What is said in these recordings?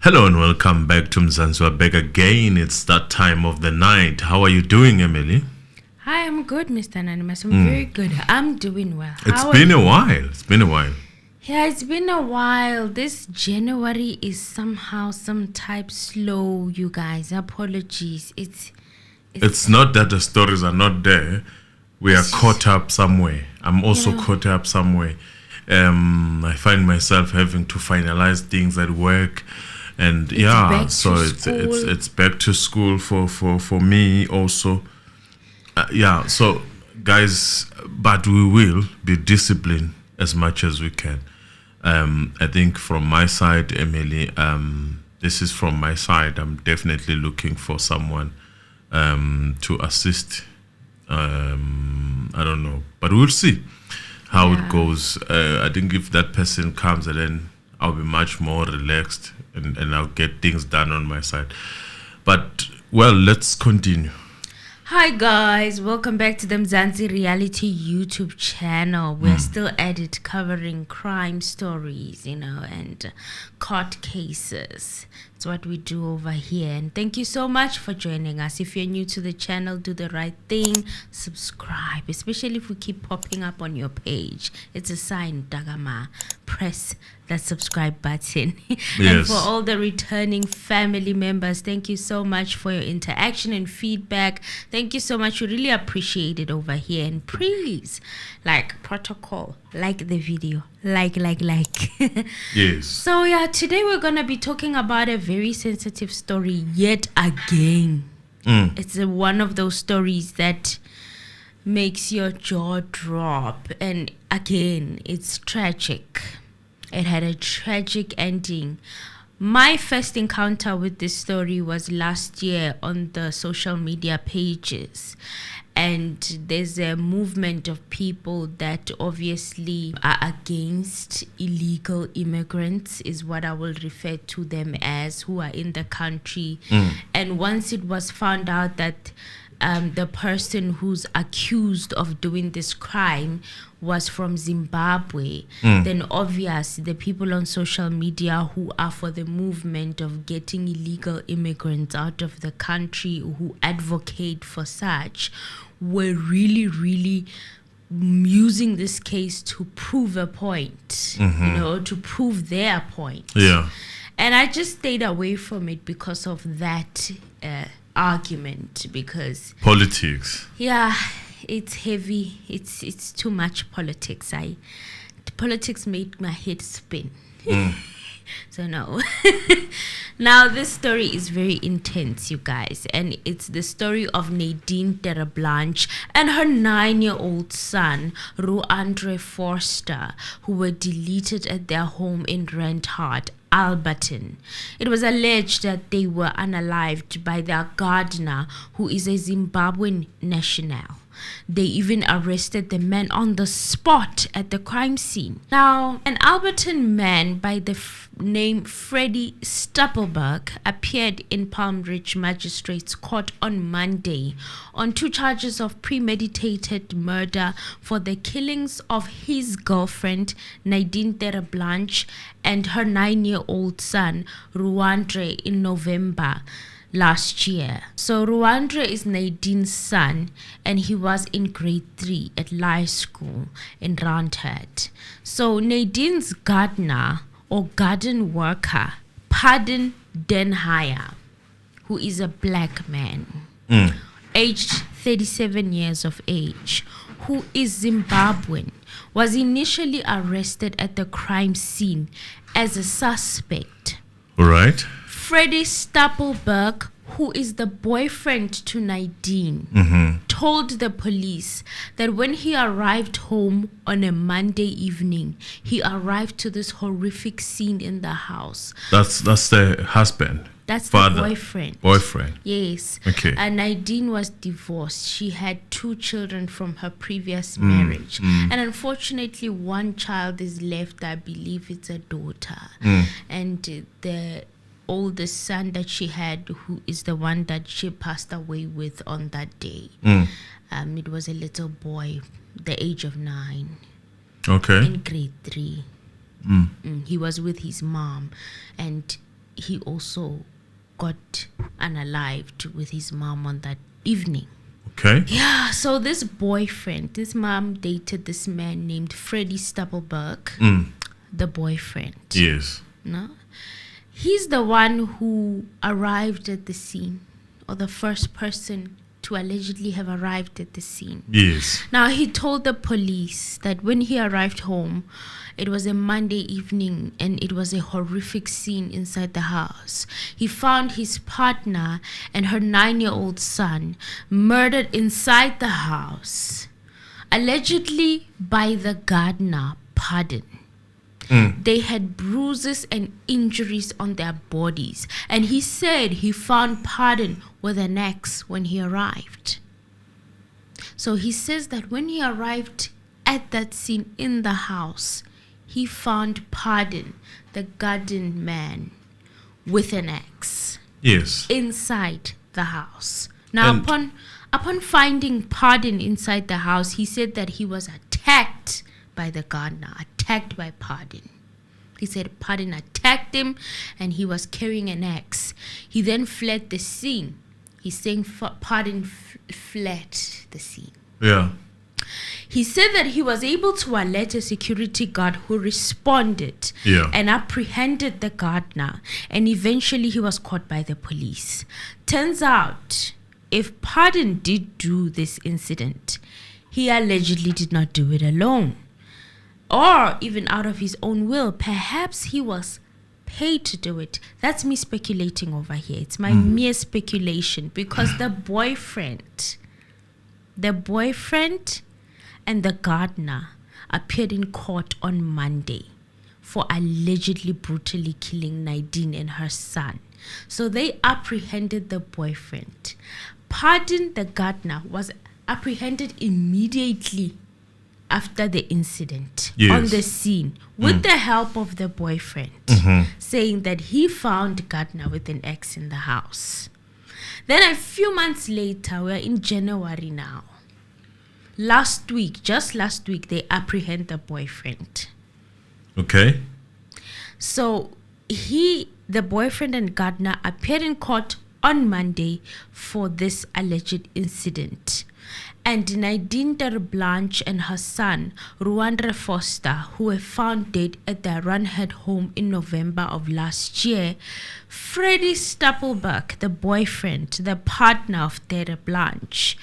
Hello and welcome back to Mzansi. We're back again. It's that time of the night. How are you doing, Emily? Hi, I'm good, Mr. Anonymous. I'm very good. I'm doing well. It's been a while. Yeah, it's been a while. This January is somehow some type slow, you guys. Apologies. It's not that the stories are not there. We are caught up somewhere. I'm also caught up somewhere. I find myself having to finalize things at work. And it's back to school for me also. So guys, but we will be disciplined as much as we can. I think from my side, Emily, this is from my side. I'm definitely looking for someone to assist. I don't know, but we'll see how it goes. I think if that person comes, then I'll be much more relaxed and I'll get things done on my side. But, well, let's continue. Hi guys, welcome back to the Mzansi Reality YouTube channel. We're still at it, covering crime stories, and court cases. It's what we do over here. And thank you so much for joining us. If you're new to the channel, do the right thing. Subscribe, especially if we keep popping up on your page. It's a sign, Dagama. Press that subscribe button. Yes. And for all the returning family members, thank you so much for your interaction and feedback. Thank you so much. We really appreciate it over here. And please, like protocol, like the video, like. Yes. So yeah, today we're gonna be talking about a very sensitive story yet again. It's one of those stories that makes your jaw drop, and again, it's tragic. It had a tragic ending. My first encounter with this story was last year on the social media pages. And there's a movement of people that obviously are against illegal immigrants, is what I will refer to them as, who are in the country. And once it was found out that the person who's accused of doing this crime was from Zimbabwe, then obviously the people on social media who are for the movement of getting illegal immigrants out of the country, who advocate for such, were really using this case to prove a point, to prove their point. Yeah. And I just stayed away from it because of that argument, because Politics. Yeah, it's heavy. It's too much politics. Politics made my head spin. So no. Now this story is very intense, you guys, and it's the story of Nadine Terreblanche and her 9-year-old son, Ruandre Forster, who were deleted at their home in Renthart, Alberton. It was alleged that they were unalived by their gardener, who is a Zimbabwean national. They even arrested the man on the spot at the crime scene. Now, an Alberton man by the name Freddie Stapelberg appeared in Palm Ridge Magistrates Court on Monday on 2 charges of premeditated murder for the killings of his girlfriend, Nadine Terreblanche, and her 9-year-old son, Ruandre, in November last year. So Ruandre is Nadine's son, and he was in grade 3 at Lai School in Renthart. So Nadine's gardener or garden worker, Pardon Denhaya, who is a black man, aged 37 years of age, who is Zimbabwean, was initially arrested at the crime scene as a suspect. All right. Freddie Stapelberg, who is the boyfriend to Nadine, told the police that when he arrived home on a Monday evening, he arrived to this horrific scene in the house. That's the husband. That's Father. the boyfriend. Boyfriend. Yes. Okay. And Nadine was divorced. She had 2 children from her previous marriage. And unfortunately, one child is left. I believe it's a daughter. And the oldest son that she had, who is the one that she passed away with on that day. It was a little boy, the age of 9. Okay. In grade 3. He was with his mom, and he also got unalived with his mom on that evening. Okay. Yeah, so this boyfriend, this mom dated this man named Freddie Stubbleberg, the boyfriend. Yes. No? He's the one who arrived at the scene, or the first person to allegedly have arrived at the scene. Yes. Now, he told the police that when he arrived home, it was a Monday evening and it was a horrific scene inside the house. He found his partner and her 9-year-old son murdered inside the house, allegedly by the gardener, Pardon. They had bruises and injuries on their bodies, and he said he found Pardon with an axe when he arrived. So he says that when he arrived at that scene in the house, he found Pardon, the garden man, with an axe. Yes. Inside the house. Now, upon finding Pardon inside the house, he said that he was attacked by the gardener, attacked by Pardon. He said Pardon attacked him and he was carrying an axe. He then fled the scene. He's saying Pardon fled the scene. Yeah. He said that he was able to alert a security guard who responded and apprehended the gardener, and eventually he was caught by the police. Turns out, if Pardon did do this incident, he allegedly did not do it alone, or even out of his own will. Perhaps he was paid to do it. That's me speculating over here. It's my mere speculation, because the boyfriend and the gardener appeared in court on Monday for allegedly brutally killing Nadine and her son. So they apprehended the boyfriend. Pardon, the gardener, was apprehended immediately after the incident on the scene with the help of the boyfriend, saying that he found Gardner with an axe in the house. Then a few months later, we're in January now. Just last week, they apprehend the boyfriend. Okay. So the boyfriend and Gardner appeared in court on Monday for this alleged incident. And Nadine Blanche and her son, Ruandre Foster, who were found dead at their Runhead home in November of last year, Freddie Stapelberg, the boyfriend, the partner of Dere Blanche,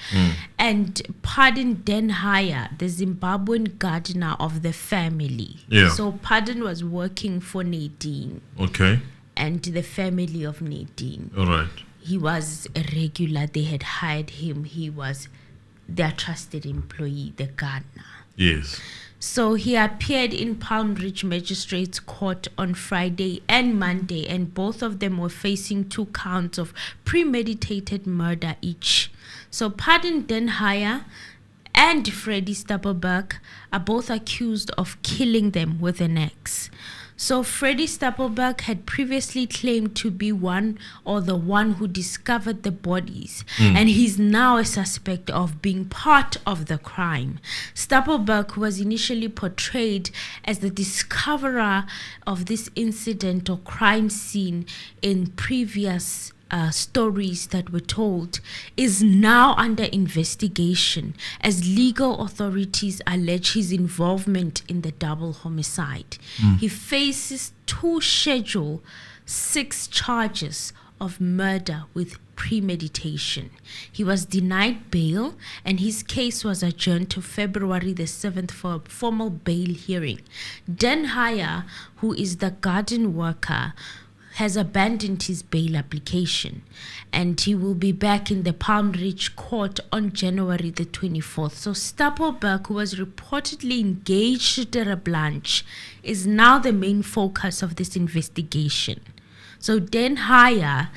and Pardon Denhaya, the Zimbabwean gardener of the family. Yeah. So Pardon was working for Nadine. Okay. And the family of Nadine. All right. He was a regular. They had hired him. He was their trusted employee, the gardener. Yes. So he appeared in Palm Ridge Magistrates Court on Friday and Monday, and both of them were facing 2 counts of premeditated murder each. So Pardon Denhaya and Freddie Stapelberg are both accused of killing them with an axe. So Freddie Stapelberg had previously claimed to be the one who discovered the bodies, and he's now a suspect of being part of the crime. Stapelberg was initially portrayed as the discoverer of this incident or crime scene in previous stories that were told, is now under investigation as legal authorities allege his involvement in the double homicide. He faces 2 Schedule 6 charges of murder with premeditation. He was denied bail and his case was adjourned to February the 7th for a formal bail hearing. Denhaya, who is the garden worker, has abandoned his bail application, and he will be back in the Palm Ridge court on January the 24th. So Stapelberg, who was reportedly engaged to Dere Blanche, is now the main focus of this investigation. So Denhaya,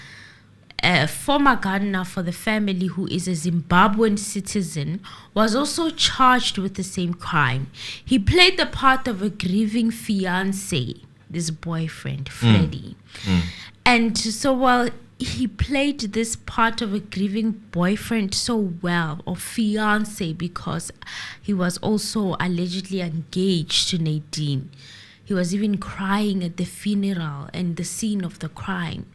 a former gardener for the family who is a Zimbabwean citizen, was also charged with the same crime. He played the part of a grieving fiancé, this boyfriend, Freddie. And so while he played this part of a grieving boyfriend so well, or fiancé, because he was also allegedly engaged to Nadine, He was even crying at the funeral and the scene of the crime.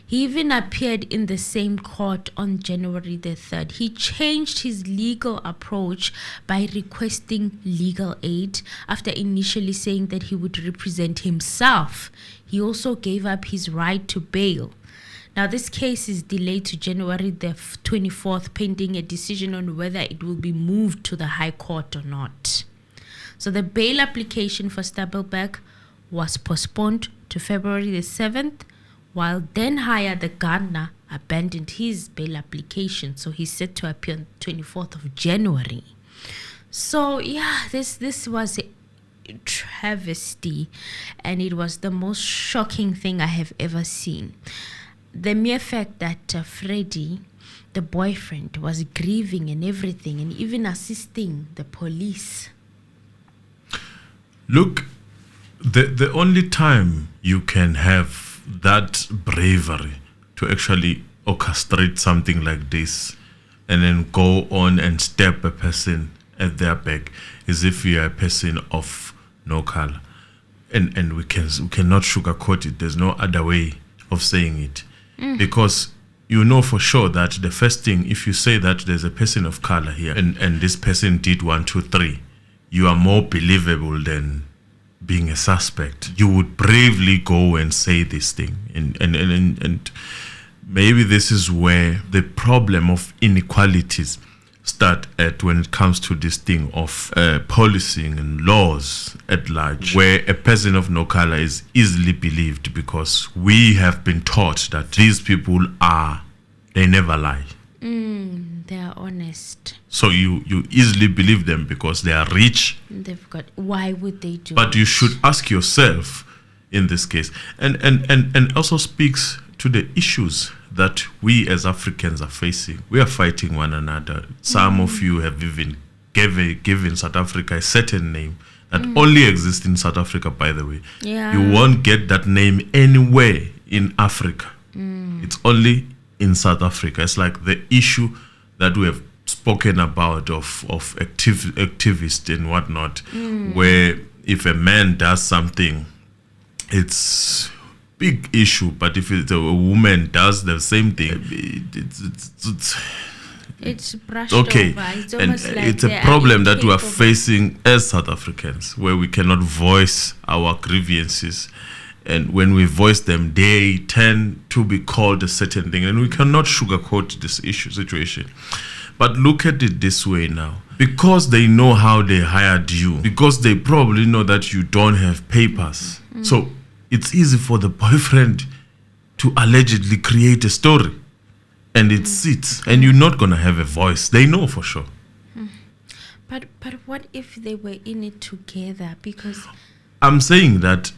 He even appeared in the same court on January the 3rd. He changed his legal approach by requesting legal aid after initially saying that he would represent himself. He also gave up his right to bail. Now, this case is delayed to January the 24th, pending a decision on whether it will be moved to the High Court or not. So the bail application for Stapelberg was postponed to February the 7th, while then Haya the gardener abandoned his bail application. So he's set to appear on 24th of January. So yeah, this was a travesty, and it was the most shocking thing I have ever seen. The mere fact that Freddie, the boyfriend, was grieving and everything, and even assisting the police. Look, the only time you can have that bravery to actually orchestrate something like this and then go on and stab a person at their back is if you are a person of no color. And we cannot sugarcoat it. There's no other way of saying it. Because you know for sure that the first thing, if you say that there's a person of color here and this person did 1, 2, 3, you are more believable than being a suspect. You would bravely go and say this thing. And maybe this is where the problem of inequalities start at when it comes to this thing of policing and laws at large, where a person of no color is easily believed because we have been taught that these people they never lie. They are honest. So you easily believe them because they are rich. Why would they do But it? you should ask yourself in this case, and also speaks to the issues that we as Africans are facing. We are fighting one another. Some of you have even given South Africa a certain name that only exists in South Africa, by the way. Yeah. You won't get that name anywhere in Africa. It's only in South Africa. It's like the issue that we have spoken about of activists and whatnot, where if a man does something, it's big issue, but if it's a woman does the same thing, it's brushed okay. over. It's And almost like it's a problem that we are facing as South Africans, where we cannot voice our grievances, and when we voice them, they tend to be called a certain thing, and we cannot sugarcoat this situation. But look at it this way now. Because they know how they hired you, because they probably know that you don't have papers. So it's easy for the boyfriend to allegedly create a story. And it sits. And you're not going to have a voice. They know for sure. But what if they were in it together? Because I'm saying that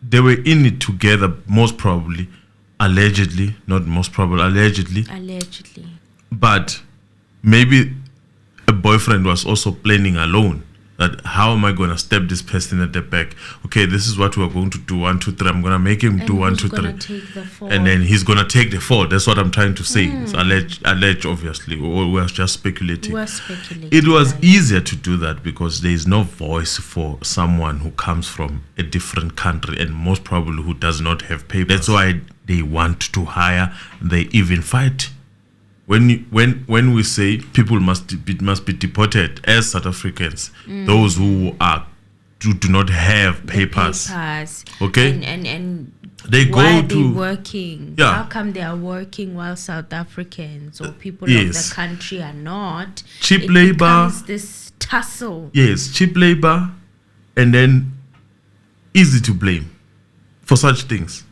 they were in it together, most probably, allegedly. Not most probably, allegedly. Allegedly. But maybe a boyfriend was also planning alone. That how am I going to stab this person at the back? Okay, this is what we're going to do. 1, 2, 3. I'm going to make him do 1, 2, 3. And then he's going to take the fall. That's what I'm trying to say. It's alleged, obviously. We're just speculating. We're speculating. It was easier to do that because there is no voice for someone who comes from a different country and most probably who does not have papers. That's why they want to hire. They even fight. When we say people must be deported as South Africans, those who do not have papers. Okay, and they why go are they working? Yeah. How come they are working while South Africans or people of the country are not? Cheap labor. Becomes this tussle. Yes, cheap labor, and then easy to blame for such things.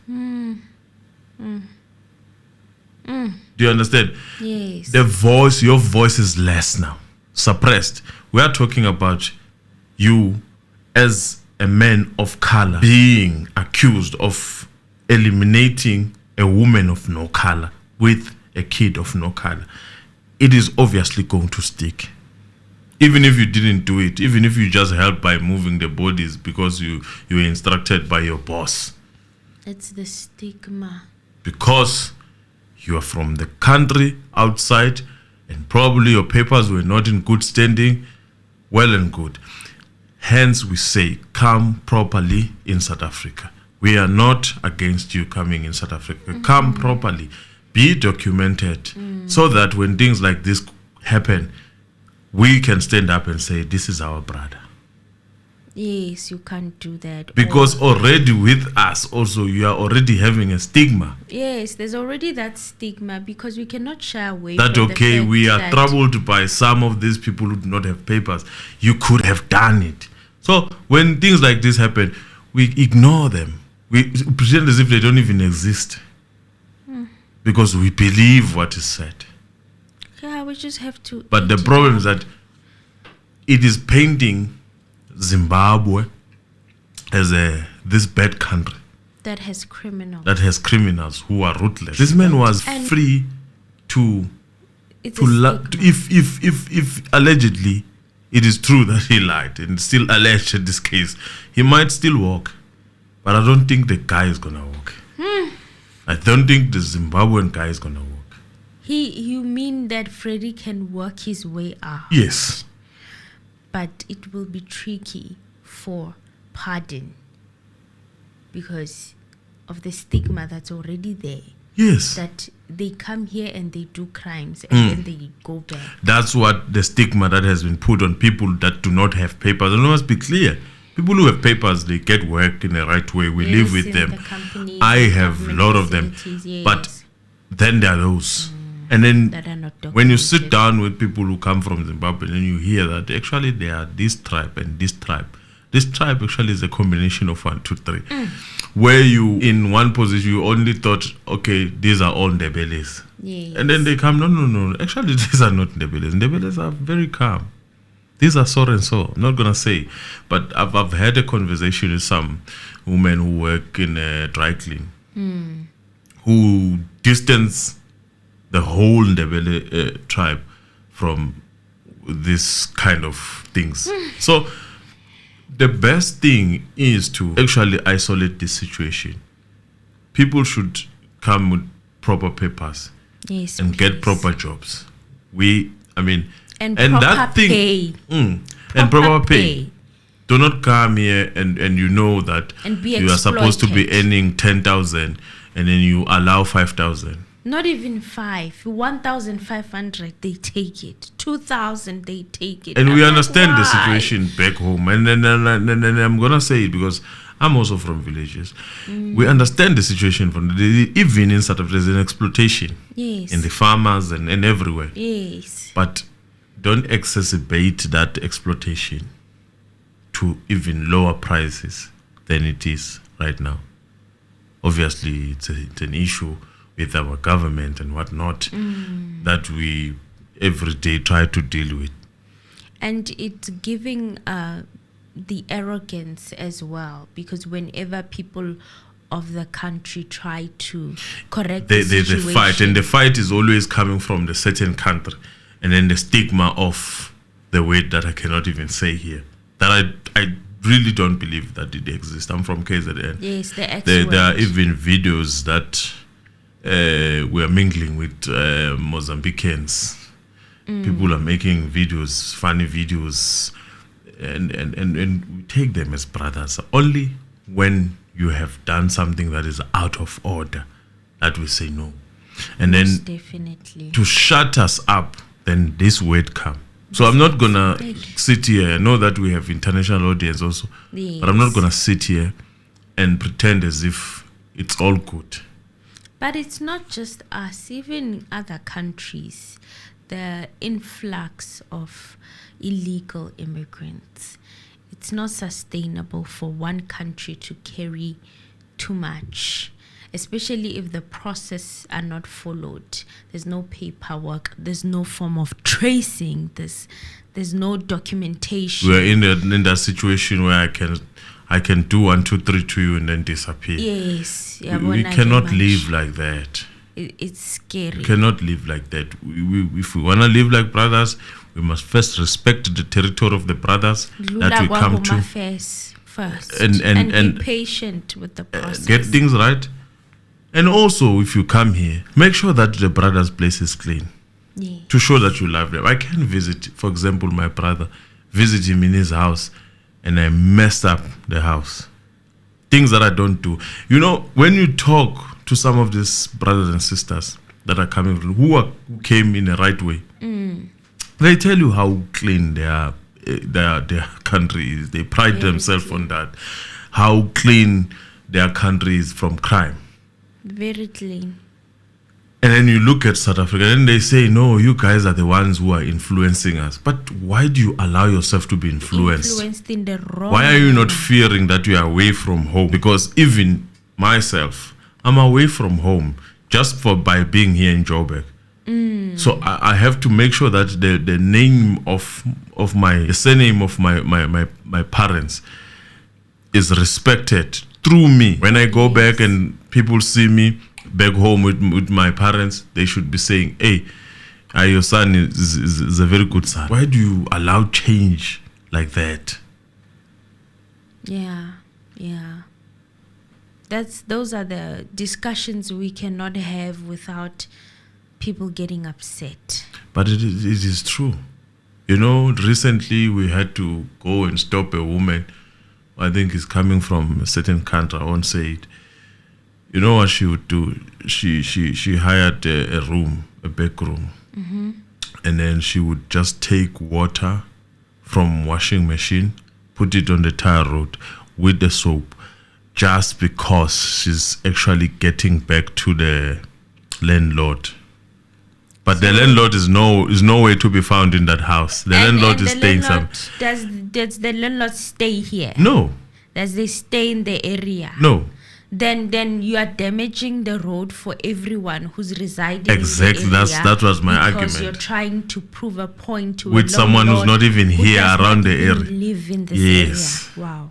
Do you understand? Yes. Your voice is less now, suppressed. We are talking about you as a man of color being accused of eliminating a woman of no color with a kid of no color. It is obviously going to stick. Even if you didn't do it, even if you just helped by moving the bodies because you were instructed by your boss. It's the stigma. Because you are from the country outside and probably your papers were not in good standing, well and good. Hence, we say, come properly in South Africa. We are not against you coming in South Africa. Come properly. Be documented so that when things like this happen, we can stand up and say, this is our brother. Yes, you can't do that. Because already with us, also, you are already having a stigma. Yes, there's already that stigma because we cannot shy away that, from okay, the fact we are that troubled by some of these people who do not have papers. You could have done it. So when things like this happen, we ignore them. We pretend as if they don't even exist. Because we believe what is said. Yeah, we just have to. But the problem is that it is painting Zimbabwe as this bad country that has criminals who are ruthless. This man was free to if allegedly it is true that he lied and still alleged in this case, he might still walk. But I don't think the guy is gonna walk. I don't think the Zimbabwean guy is gonna walk. You mean that Freddie can work his way out? Yes. But it will be tricky for pardon because of the stigma that's already there. Yes. That they come here and they do crimes and then they go back. That's what the stigma that has been put on people that do not have papers. And it must be clear. People who have papers, they get work in the right way. We live with them. I have a lot of them. Yes. But then there are those. And then that are not when you sit down with people who come from Zimbabwe and you hear that actually they are this tribe and this tribe. This tribe actually is a combination of 1, 2, 3. Where you, in one position, you only thought, okay, these are all Ndebeles. Yes. And then they come, no. Actually, these are not Ndebeles. Ndebeles are very calm. These are so and so. I'm not going to say. But I've had a conversation with some women who work in a dry clean who distance the whole Ndebele tribe from this kind of things. So the best thing is to actually isolate this situation. People should come with proper papers and get proper jobs. And that thing, and proper pay. Do not come here and you know that you are supposed to be earning 10,000 and then you allow 5,000. Not even 1,500, they take it. 2,000, they take it. And we understand the situation back home. And then I'm going to say it because I'm also from villages. We understand the situation even in South Africa, there's an exploitation. Yes. In the farmers and everywhere. Yes. But don't exacerbate that exploitation to even lower prices than it is right now. Obviously, it's an issue with our government and whatnot that we every day try to deal with. And it's giving the arrogance as well, because whenever people of the country try to correct the situation, they fight, and the fight is always coming from the certain country, and then the stigma of the weight that I cannot even say here, that I really don't believe that it exists. I'm from KZN. Yes, there are even videos that we are mingling with Mozambicans. People are making videos, funny videos, and we take them as brothers. Only when you have done something that is out of order that we say no. And then definitely to shut us up, then this word come. So I'm not gonna sit here. I know that we have international audience also, but I'm not gonna sit here and pretend as if it's all good. But it's not just us, even other countries, the influx of illegal immigrants. It's not sustainable for one country to carry too much, especially if the process are not followed. There's no paperwork, there's no form of tracing, there's no documentation. We're in that situation where I can do 1, 2, 3 to you and then disappear. Yes. We cannot live like that. It's scary. We cannot live like that. If we want to live like brothers, we must first respect the territory of the brothers that we come to. First. And be patient with the process. Get things right. And also, if you come here, make sure that the brother's place is clean. Yes. To show that you love them. I can visit, for example, my brother, visit him in his house, and I messed up the house. Things that I don't do. You know, when you talk to some of these brothers and sisters that are coming, who came in the right way, they tell you how clean their country is. They pride themselves on that. How clean their country is from crime. Very clean. And then you look at South Africa and they say, no, you guys are the ones who are influencing us. But why do you allow yourself to be influenced? Influenced in the wrong Why are you not manner. fearing that you are away from home? Because even myself, I'm away from home just by being here in Joburg. So I have to make sure that the name of the surname of my parents is respected through me. When I go back and people see me back home with my parents, they should be saying, hey, your son is a very good son. Why do you allow change like that? Yeah. Those are the discussions we cannot have without people getting upset. But it is true. You know, recently we had to go and stop a woman. I think is coming from a certain country. I won't say it. You know what she would do? She hired a room, a back room, and then she would just take water from washing machine, put it on the tire road with the soap, just because she's actually getting back to the landlord. But the landlord is nowhere to be found in that house. The landlord is staying some. Does the landlord stay here? No. Does they stay in the area? No. Then you are damaging the road for everyone who's residing Exactly. in the area. That was my because argument. You're trying to prove a point to With a someone who's landlord not even who here does around not the even area. live in this Yes. area. Wow.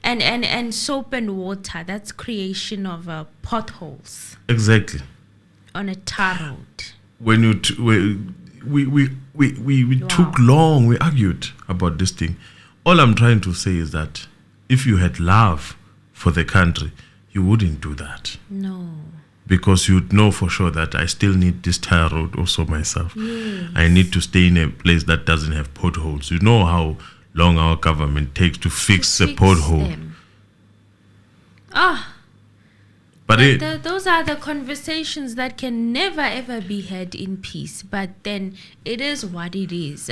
And soap and water, that's creation of potholes Exactly. on a tar road. When we took long, we argued about this thing. All I'm trying to say is that if you had love for the country, you wouldn't do that. No. Because you'd know for sure that I still need this tire road also myself. Yes. I need to stay in a place that doesn't have potholes. You know how long our government takes to fix a pothole. Them. But those are the conversations that can never ever be had in peace. But then it is what it is.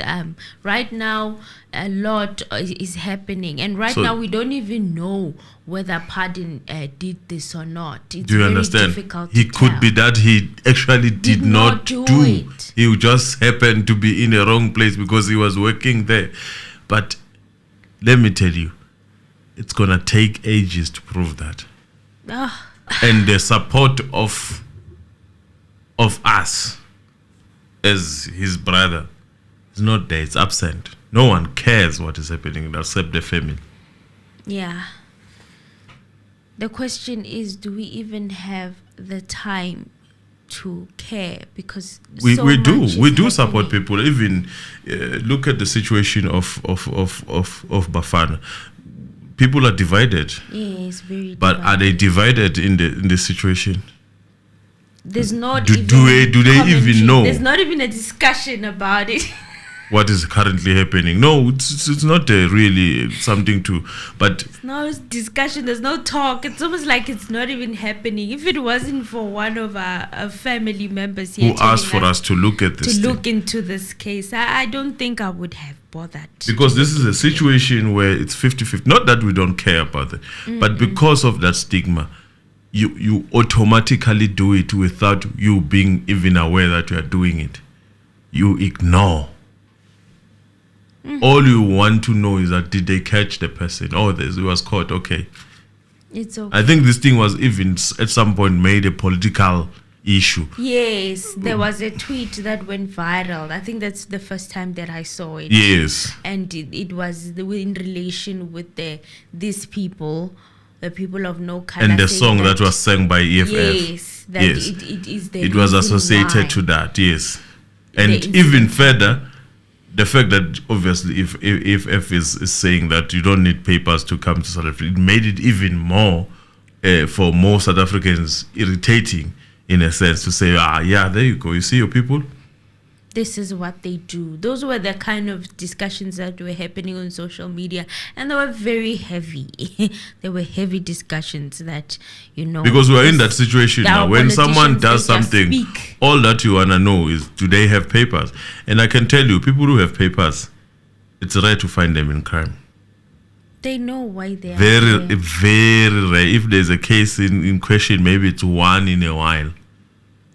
Right now, a lot is happening, and now we don't even know whether Pardon did this or not. It's do you very understand? difficult He to could tell. be that he actually did not do do. it. He just happened to be in the wrong place because he was working there. But let me tell you, it's gonna take ages to prove that. And the support of us as his brother is not there. It's absent. No one cares what is happening except the family. Yeah. The question is, do we even have the time to care? Because we so much do is support happening. people. Even look at the situation of Bafana. People are divided. Yes, very. But are they divided in the situation? There's not Do even they even commentary. know? There's not even a discussion about it. What is currently happening? No, it's not really something to. But There's no discussion. There's no talk. It's almost like it's not even happening. If it wasn't for one of our family members here who asked for us to look at this to thing? look into this case, I don't think I would have bothered. Because this is a situation where it's 50-50. Not that we don't care about it, but because of that stigma, you automatically do it without you being even aware that you are doing it. You ignore. All you want to know is that did they catch the person? Oh, it was caught. Okay. It's okay. I think this thing was even at some point made a political issue. Yes, there was a tweet that went viral. I think that's the first time that I saw it. Yes. And it was in relation with these people, the people of no color. And the saying song that was sang by EFF. Yes, that Yes. it is the It was reason associated why. to that, yes. The And incident. even further, the fact that obviously if EFF is saying that you don't need papers to come to South Africa, it made it even more for more South Africans irritating in a sense to say, yeah, there you go. You see your people? This is what they do. Those were the kind of discussions that were happening on social media, and they were very heavy. They were heavy discussions that, because we're in that situation now. When someone does something, all that you want to know is, do they have papers? And I can tell you, people who have papers, it's rare to find them in crime. They know why they are very there. Very rare. If there's a case in question, maybe it's one in a while.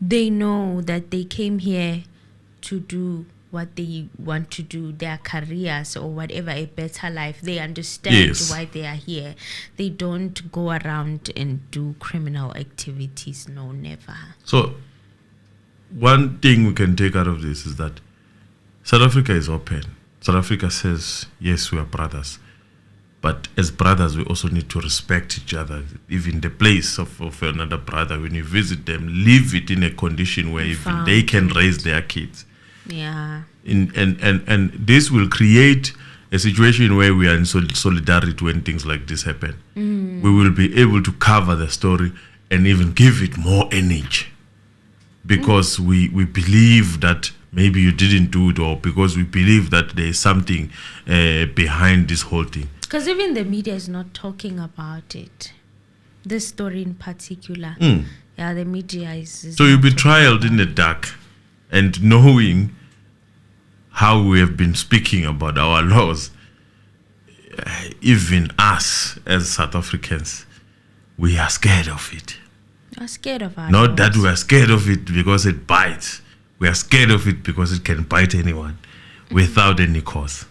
They know that they came here to do what they want to do, their careers or whatever, a better life. They understand why they are here. They don't go around and do criminal activities. No, never. So one thing we can take out of this is that South Africa is open. South Africa says, yes, we are brothers. But as brothers, we also need to respect each other. Even the place of another brother, when you visit them, leave it in a condition where even they can raise their kids. Yeah. And this will create a situation where we are in solidarity when things like this happen. We will be able to cover the story and even give it more energy. Because we believe that maybe you didn't do it, or because we believe that there is something behind this whole thing. Because even the media is not talking about it. This story in particular. Yeah, the media is so you'll be trialed in the dark, and knowing how we have been speaking about our laws, even us as South Africans, we are scared of it. We are scared of our Not laws. that we are scared of it because it bites. We are scared of it because it can bite anyone without any cause.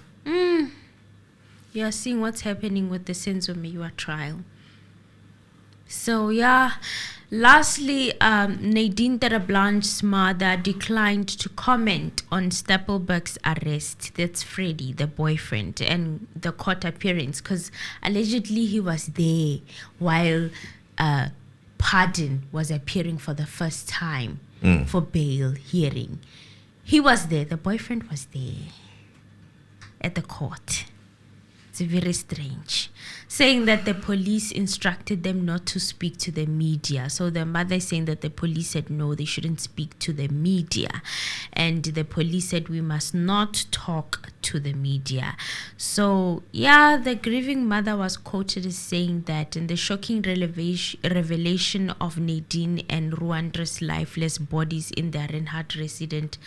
You are seeing what's happening with the Senzo Meyiwa trial. So, yeah. Lastly, Nadine Terreblanche's mother declined to comment on Stapelberg's arrest. That's Freddie, the boyfriend, and the court appearance, because allegedly he was there while Pardon was appearing for the first time for bail hearing. He was there. The boyfriend was there at the court. It's very strange. Saying that the police instructed them not to speak to the media. So the mother is saying that the police said no, they shouldn't speak to the media. And the police said we must not talk to the media. So, yeah, the grieving mother was quoted as saying that in the shocking revelation of Nadine and Rwanda's lifeless bodies in their Reinhardt residence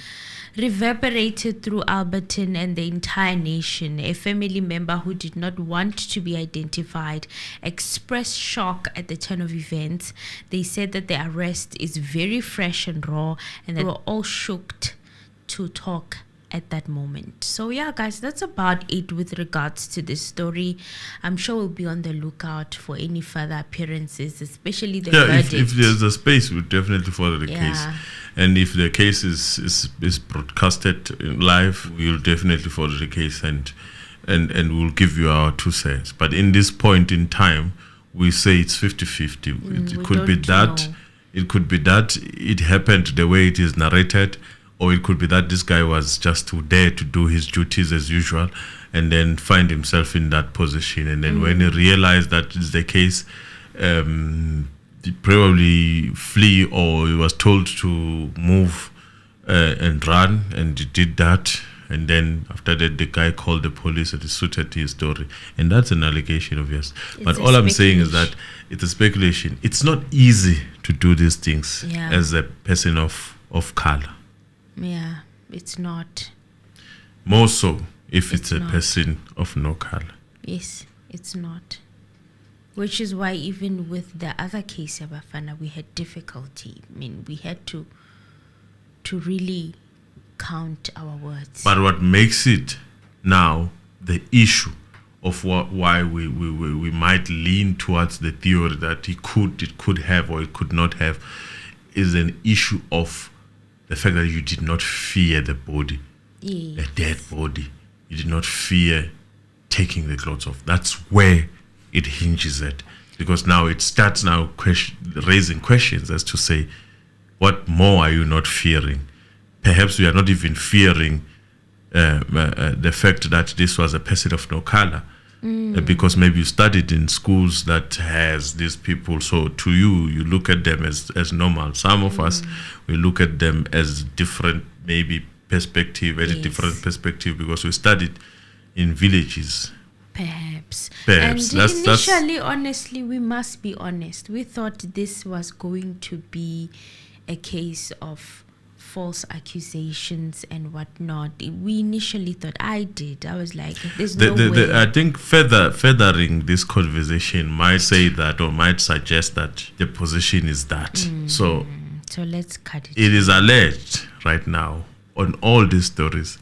reverberated through Alberton and the entire nation. A family member who did not want to be identified expressed shock at the turn of events. They said that the arrest is very fresh and raw, and they were all shocked to talk at that moment. So yeah, guys, that's about it with regards to this story. I'm sure we'll be on the lookout for any further appearances, especially the verdict. If there's a space, we'll definitely follow the case. And if the case is broadcasted live, we'll definitely follow the case and we'll give you our 2 cents. But in this point in time, we say it's 50-50. It could be that. It could be that it happened the way it is narrated, or it could be that this guy was just there to do his duties as usual and then find himself in that position. And then when he realized that is the case, he probably flee, or he was told to move and run, and he did that. And then after that, the guy called the police and it suited his story. And that's an allegation of yours. But all I'm saying is that it's a speculation. It's not easy to do these things as a person of color. Yeah, it's not. More so if it's a person of no color. Yes, it's not. Which is why even with the other case, Abafana, we had difficulty. I mean, we had to really count our words. But what makes it now the issue of why we might lean towards the theory that it could have or it could not have is an issue of the fact that you did not fear the body, a dead body. You did not fear taking the clothes off. That's where it hinges at, because now it starts raising questions as to say, what more are you not fearing? Perhaps we are not even fearing the fact that this was a person of no color, because maybe you studied in schools that has these people. So to you look at them as normal. Some of us, we look at them as different, maybe perspective, a Yes. different perspective, because we studied in villages. Perhaps. Perhaps. And That's- initially, honestly, we must be honest. We thought this was going to be a case of false accusations and whatnot. We initially thought, I was like, there's no way. I think furthering this conversation might say that, or might suggest that the position is that. So let's cut it. it is alleged right now on all these stories.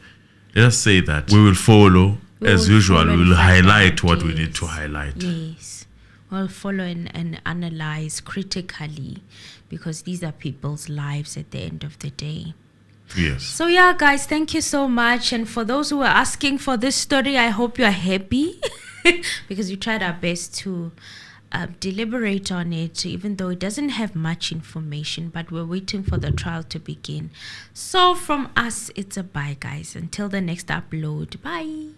Let us say that we will follow, as usual, we will highlight what we need to highlight. Yes. We'll follow and analyze critically, because these are people's lives at the end of the day. Yes. So yeah, guys, thank you so much. And for those who are asking for this story, I hope you are happy because we tried our best to deliberate on it, even though it doesn't have much information, but we're waiting for the trial to begin. So from us, it's a bye, guys. Until the next upload. Bye.